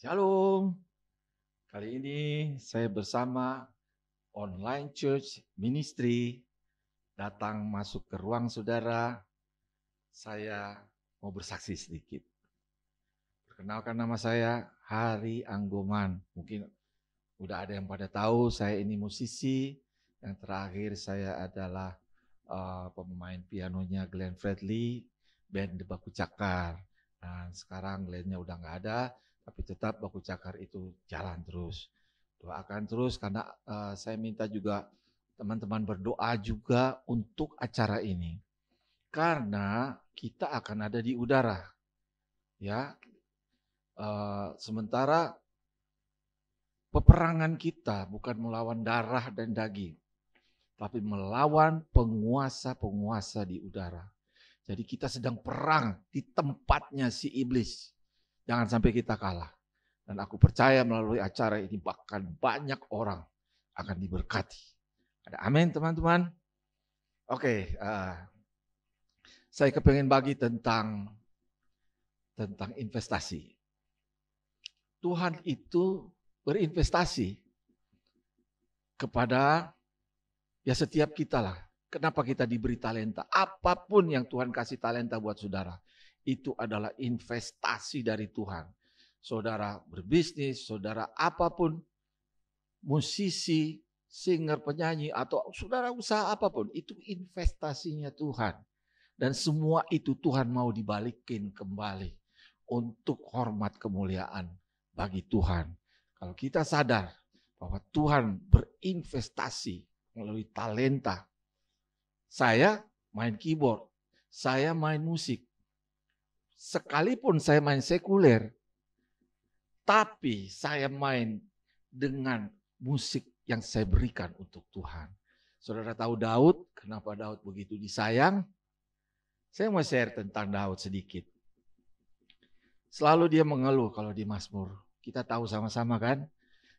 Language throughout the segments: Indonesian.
Shalom, kali ini saya bersama Online Church Ministry datang masuk ke ruang saudara. Saya mau bersaksi sedikit. Perkenalkan, nama saya Hari Anggoman. Mungkin udah ada yang pada tahu saya ini musisi. Yang terakhir saya adalah pemain pianonya Glenn Fredly, band The Baku Cakar. Dan sekarang Glennnya udah nggak ada, tapi tetap Baku Cakar itu jalan terus. Doakan terus karena saya minta juga teman-teman berdoa juga untuk acara ini. Karena kita akan ada di udara. Ya, sementara peperangan kita bukan melawan darah dan daging, tapi melawan penguasa-penguasa di udara. Jadi kita sedang perang di tempatnya si iblis. Jangan sampai kita kalah. Dan aku percaya melalui acara ini bahkan banyak orang akan diberkati. Ada amin teman-teman? Oke, saya kepengen bagi tentang investasi. Tuhan itu berinvestasi kepada ya setiap kita lah. Kenapa kita diberi talenta? Apapun yang Tuhan kasih talenta buat saudara, itu adalah investasi dari Tuhan. Saudara berbisnis, saudara apapun, musisi, singer, penyanyi, atau saudara usaha apapun, itu investasinya Tuhan. Dan semua itu Tuhan mau dibalikin kembali untuk hormat kemuliaan bagi Tuhan. Kalau kita sadar bahwa Tuhan berinvestasi melalui talenta. Saya main keyboard, saya main musik. Sekalipun saya main sekuler, tapi saya main dengan musik yang saya berikan untuk Tuhan. Saudara tahu Daud, kenapa Daud begitu disayang? Saya mau share tentang Daud sedikit. Selalu dia mengeluh kalau di Mazmur. Kita tahu sama-sama kan?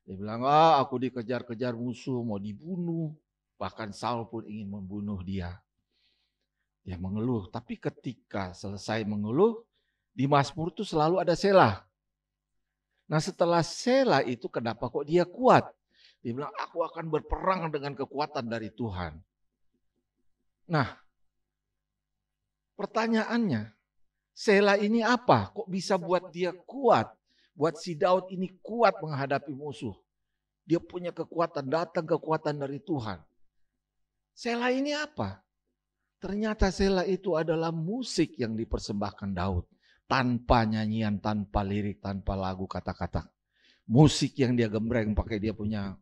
Dia bilang, aku dikejar-kejar musuh, mau dibunuh. Bahkan Saul pun ingin membunuh dia. Dia mengeluh, tapi ketika selesai mengeluh, di Mazmur itu selalu ada Selah. Nah setelah Selah itu kenapa kok dia kuat? Dia bilang, aku akan berperang dengan kekuatan dari Tuhan. Nah, pertanyaannya, Selah ini apa? Kok bisa buat dia kuat? Buat si Daud ini kuat menghadapi musuh. Dia punya kekuatan, datang kekuatan dari Tuhan. Selah ini apa? Ternyata Selah itu adalah musik yang dipersembahkan Daud. Tanpa nyanyian, tanpa lirik, tanpa lagu kata-kata. Musik yang dia gembreng pakai dia punya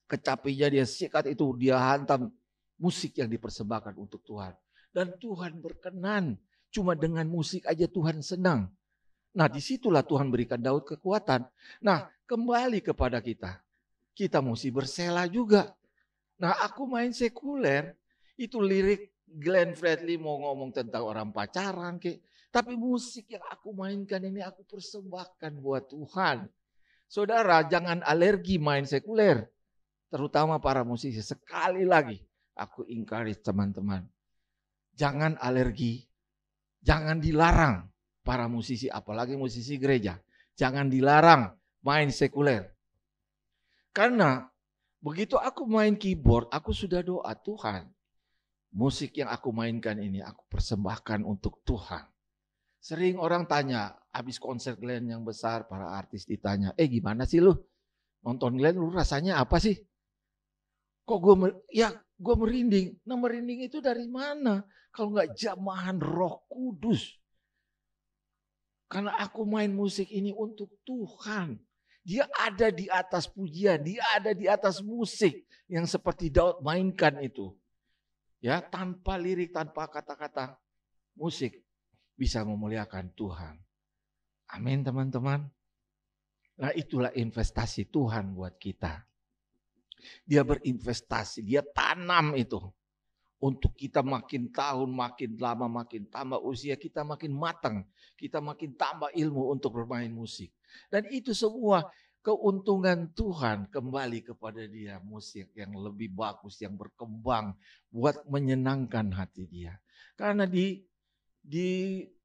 kecapinya dia sikat itu, dia hantam musik yang dipersembahkan untuk Tuhan. Dan Tuhan berkenan. Cuma dengan musik aja Tuhan senang. Nah disitulah Tuhan berikan Daud kekuatan. Nah kembali kepada kita. Kita mesti berselah juga. Nah aku main sekuler, itu lirik Glenn Fredly mau ngomong tentang orang pacaran kek. Tapi musik yang aku mainkan ini aku persembahkan buat Tuhan. Saudara jangan alergi main sekuler. Terutama para musisi. Sekali lagi aku encourage teman-teman. Jangan alergi, jangan dilarang para musisi, apalagi musisi gereja. Jangan dilarang main sekuler. Karena begitu aku main keyboard, aku sudah doa, Tuhan, musik yang aku mainkan ini aku persembahkan untuk Tuhan. Sering orang tanya, habis konser Glenn yang besar, para artis ditanya, gimana sih lu? Nonton Glenn lu rasanya apa sih? Kok gue merinding. Nah merinding itu dari mana? Kalau nggak jamahan Roh Kudus. Karena aku main musik ini untuk Tuhan. Dia ada di atas pujian, dia ada di atas musik yang seperti Daud mainkan itu. Ya, tanpa lirik, tanpa kata-kata, musik bisa memuliakan Tuhan. Amin teman-teman. Nah itulah investasi Tuhan buat kita. Dia berinvestasi, dia tanam itu. Untuk kita makin tahun, makin lama, makin tambah usia, kita makin matang. Kita makin tambah ilmu untuk bermain musik. Dan itu semua keuntungan Tuhan kembali kepada dia. Musik yang lebih bagus, yang berkembang. Buat menyenangkan hati dia. Karena di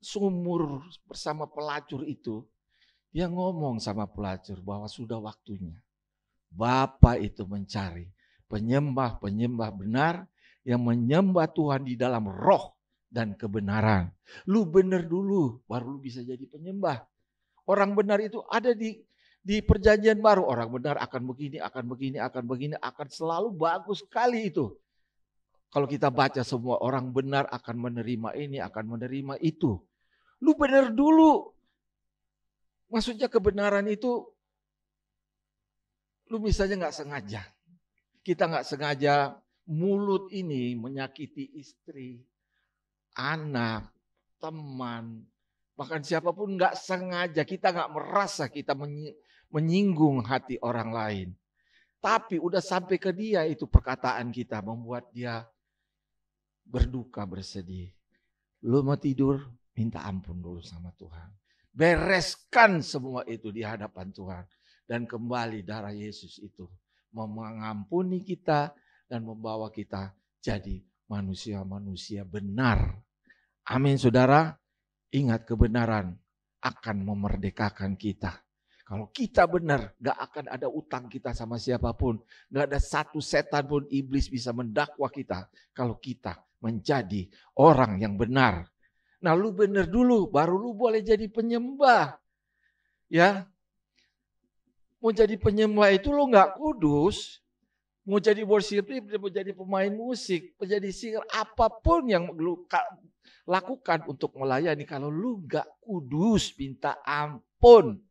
sumur bersama pelacur itu, Dia ngomong sama pelacur bahwa sudah waktunya Bapa itu mencari penyembah-penyembah benar yang menyembah Tuhan di dalam roh dan kebenaran. Lu benar dulu, baru lu bisa jadi penyembah. Orang benar itu ada di perjanjian baru. Orang benar akan begini, akan begini, akan begini, akan selalu bagus sekali itu. Kalau kita baca semua orang benar akan menerima ini, akan menerima itu. Lu benar dulu. Maksudnya kebenaran itu, lu misalnya nggak sengaja. Kita nggak sengaja mulut ini menyakiti istri, anak, teman, bahkan siapapun nggak sengaja. Kita nggak merasa kita menyinggung hati orang lain. Tapi udah sampai ke dia itu perkataan kita membuat dia berduka, bersedih. Lu mau tidur, minta ampun dulu sama Tuhan. Bereskan semua itu di hadapan Tuhan. Dan kembali darah Yesus itu mengampuni kita dan membawa kita jadi manusia-manusia benar. Amin saudara. Ingat kebenaran akan memerdekakan kita. Kalau kita benar, gak akan ada utang kita sama siapapun. Gak ada satu setan pun iblis bisa mendakwa kita. Kalau kita menjadi orang yang benar. Nah lu benar dulu, baru lu boleh jadi penyembah. Ya, mau jadi penyembah itu lu gak kudus. Mau jadi worship leader, mau jadi pemain musik, menjadi singer, apapun yang lu lakukan untuk melayani. Kalau lu gak kudus, minta ampun,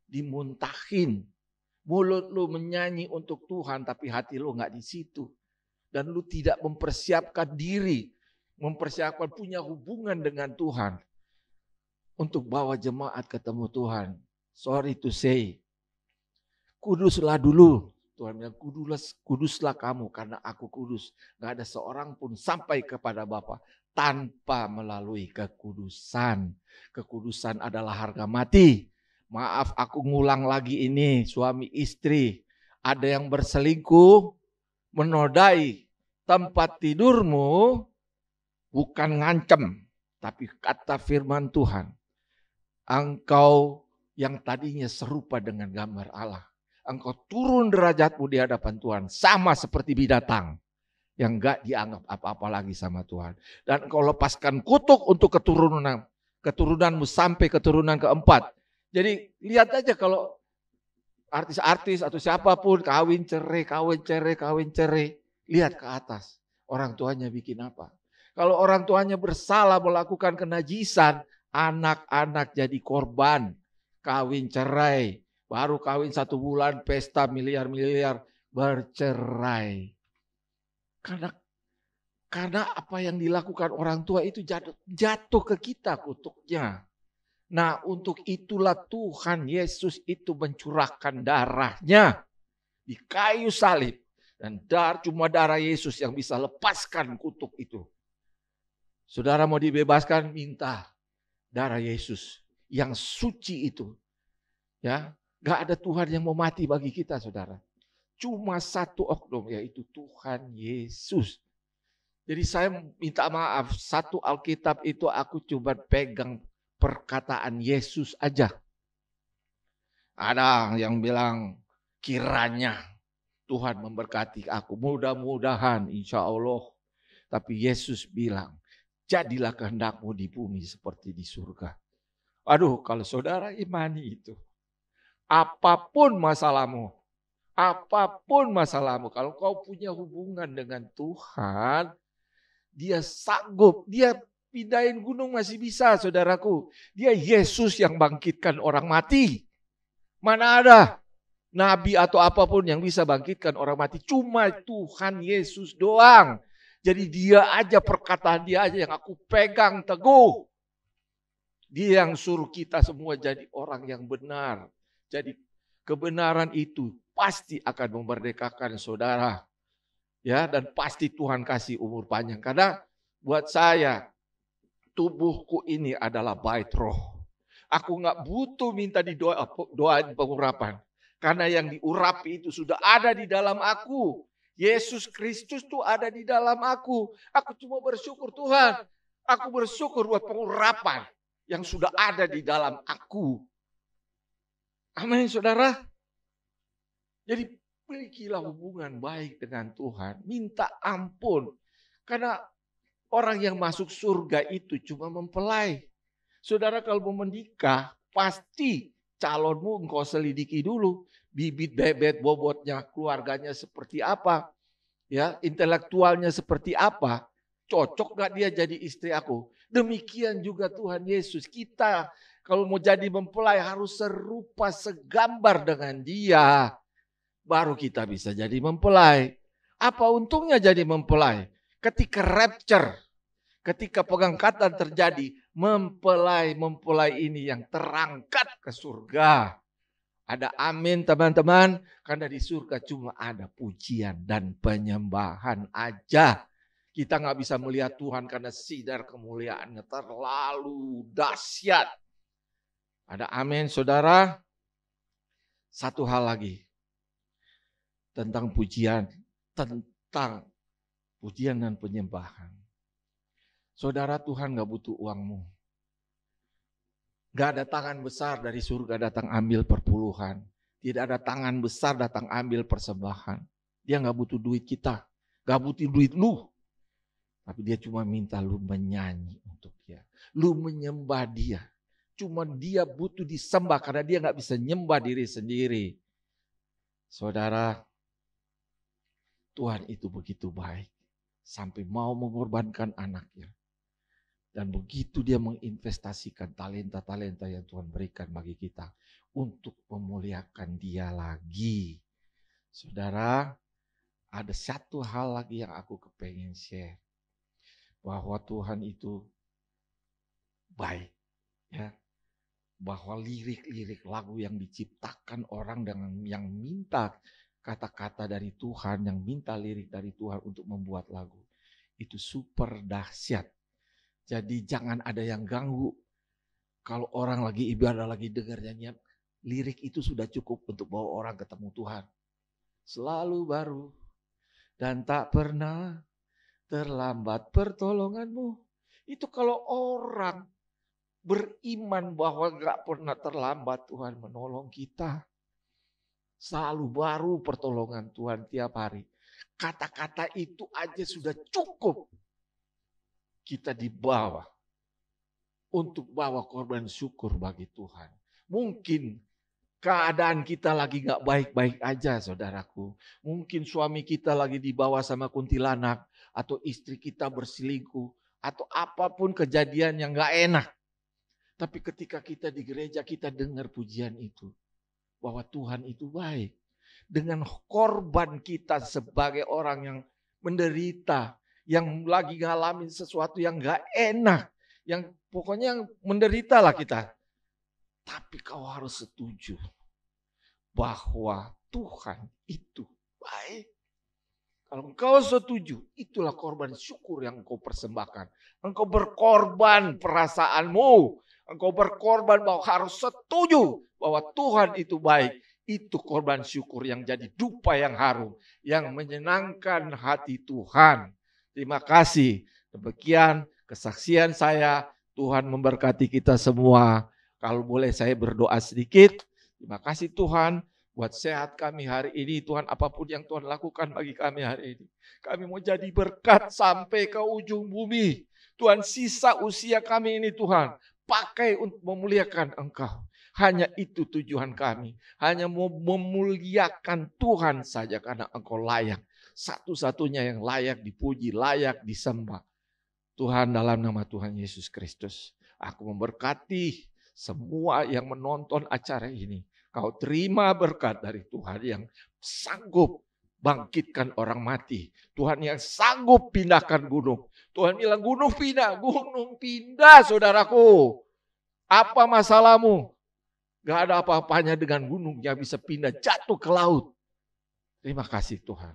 dimuntahin. Mulut lu menyanyi untuk Tuhan, tapi hati lu gak di situ. Dan lu tidak mempersiapkan diri, mempersiapkan punya hubungan dengan Tuhan untuk bawa jemaat ketemu Tuhan. Sorry to say, kuduslah dulu. Tuhan bilang kuduslah kamu karena aku kudus. Gak ada seorang pun sampai kepada Bapa tanpa melalui kekudusan. Kekudusan adalah harga mati. Maaf aku ngulang lagi ini, suami istri. Ada yang berselingkuh, menodai tempat tidurmu, bukan ngancem. Tapi kata firman Tuhan, engkau yang tadinya serupa dengan gambar Allah, engkau turun derajatmu di hadapan Tuhan. Sama seperti binatang yang gak dianggap apa-apa lagi sama Tuhan. Dan engkau lepaskan kutuk untuk keturunanmu sampai keturunan keempat. Jadi lihat aja kalau artis-artis atau siapapun kawin cerai. Lihat ke atas. Orang tuanya bikin apa? Kalau orang tuanya bersalah melakukan kenajisan, anak-anak jadi korban. Kawin cerai. Baru kawin 1 bulan, pesta miliar-miliar, bercerai. Karena apa yang dilakukan orang tua itu jatuh ke kita kutuknya. Nah untuk itulah Tuhan Yesus itu mencurahkan darahnya di kayu salib. Dan cuma darah Yesus yang bisa lepaskan kutuk itu. Saudara mau dibebaskan, minta darah Yesus yang suci itu. Ya. Gak ada Tuhan yang mau mati bagi kita, saudara. Cuma satu oknum, yaitu Tuhan Yesus. Jadi saya minta maaf, satu Alkitab itu aku coba pegang perkataan Yesus aja. Ada yang bilang, kiranya Tuhan memberkati aku. Mudah-mudahan, insya Allah. Tapi Yesus bilang, jadilah kehendakmu di bumi seperti di surga. Aduh, kalau saudara imani itu. Apapun masalahmu, kalau kau punya hubungan dengan Tuhan, dia sanggup, dia pindahin gunung masih bisa, saudaraku. Dia Yesus yang bangkitkan orang mati. Mana ada nabi atau apapun yang bisa bangkitkan orang mati, cuma Tuhan Yesus doang. Jadi dia aja, perkataan dia aja yang aku pegang teguh. Dia yang suruh kita semua jadi orang yang benar. Jadi kebenaran itu pasti akan memerdekakan saudara. Ya, dan pasti Tuhan kasih umur panjang. Karena buat saya, tubuhku ini adalah bait roh. Aku gak butuh minta doain pengurapan. Karena yang diurapi itu sudah ada di dalam aku. Yesus Kristus tuh ada di dalam aku. Aku cuma bersyukur Tuhan. Aku bersyukur buat pengurapan yang sudah ada di dalam aku. Amin, saudara. Jadi milikilah hubungan baik dengan Tuhan. Minta ampun. Karena orang yang masuk surga itu cuma mempelai. Saudara kalau mau menikah, pasti calonmu engkau selidiki dulu. Bibit, bebet, bobotnya, keluarganya seperti apa. Ya, intelektualnya seperti apa. Cocok gak dia jadi istri aku? Demikian juga Tuhan Yesus. Kita kalau mau jadi mempelai harus serupa, segambar dengan dia. Baru kita bisa jadi mempelai. Apa untungnya jadi mempelai? Ketika rapture, ketika pengangkatan terjadi, mempelai ini yang terangkat ke surga. Ada amin teman-teman, karena di surga cuma ada pujian dan penyembahan aja. Kita nggak bisa melihat Tuhan karena sinar kemuliaannya terlalu dahsyat. Ada amin saudara. Satu hal lagi tentang pujian dan penyembahan. Saudara, Tuhan gak butuh uangmu. Gak ada tangan besar dari surga datang ambil perpuluhan. Tidak ada tangan besar datang ambil persembahan. Dia gak butuh duit kita. Gak butuh duit lu. Tapi dia cuma minta lu menyanyi untuk dia. Lu menyembah dia. Cuma dia butuh disembah karena dia gak bisa nyembah diri sendiri. Saudara, Tuhan itu begitu baik. Sampai mau mengorbankan anaknya. Dan begitu dia menginvestasikan talenta-talenta yang Tuhan berikan bagi kita untuk memuliakan dia lagi. Saudara, ada satu hal lagi yang aku kepengen share. Bahwa Tuhan itu baik. Ya. Bahwa lirik-lirik lagu yang diciptakan orang dengan yang minta kata-kata dari Tuhan, yang minta lirik dari Tuhan untuk membuat lagu. Itu super dahsyat. Jadi jangan ada yang ganggu. Kalau orang lagi ibadah, lagi dengar nyanyian, lirik itu sudah cukup untuk bawa orang ketemu Tuhan. Selalu baru dan tak pernah terlambat pertolonganmu. Itu kalau orang beriman bahwa gak pernah terlambat Tuhan menolong kita. Selalu baru pertolongan Tuhan tiap hari. Kata-kata itu aja sudah cukup. Kita dibawa untuk bawa korban syukur bagi Tuhan. Mungkin keadaan kita lagi gak baik-baik aja saudaraku. Mungkin suami kita lagi dibawa sama kuntilanak. Atau istri kita berselingkuh. Atau apapun kejadian yang gak enak. Tapi ketika kita di gereja kita dengar pujian itu. Bahwa Tuhan itu baik. Dengan korban kita sebagai orang yang menderita. Yang lagi ngalamin sesuatu yang gak enak. Yang pokoknya yang menderita lah kita. Tapi kau harus setuju. Bahwa Tuhan itu baik. Kalau engkau setuju, itulah korban syukur yang engkau persembahkan. Engkau berkorban perasaanmu. Engkau berkorban bahwa harus setuju bahwa Tuhan itu baik. Itu korban syukur yang jadi dupa yang harum. Yang menyenangkan hati Tuhan. Terima kasih. Demikian kesaksian saya. Tuhan memberkati kita semua. Kalau boleh saya berdoa sedikit. Terima kasih Tuhan. Buat sehat kami hari ini. Tuhan apapun yang Tuhan lakukan bagi kami hari ini. Kami mau jadi berkat sampai ke ujung bumi. Tuhan sisa usia kami ini Tuhan. Pakai untuk memuliakan Engkau. Hanya itu tujuan kami. Hanya mau memuliakan Tuhan saja karena Engkau layak. Satu-satunya yang layak dipuji, layak disembah. Tuhan dalam nama Tuhan Yesus Kristus. Aku memberkati semua yang menonton acara ini. Kau terima berkat dari Tuhan yang sanggup bangkitkan orang mati. Tuhan yang sanggup pindahkan gunung. Tuhan bilang gunung pindah saudaraku. Apa masalahmu? Gak ada apa-apanya dengan gunung yang bisa pindah jatuh ke laut. Terima kasih Tuhan.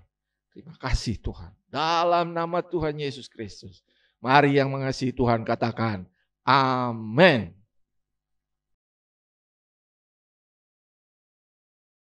Terima kasih Tuhan. Dalam nama Tuhan Yesus Kristus. Mari yang mengasihi Tuhan katakan amin.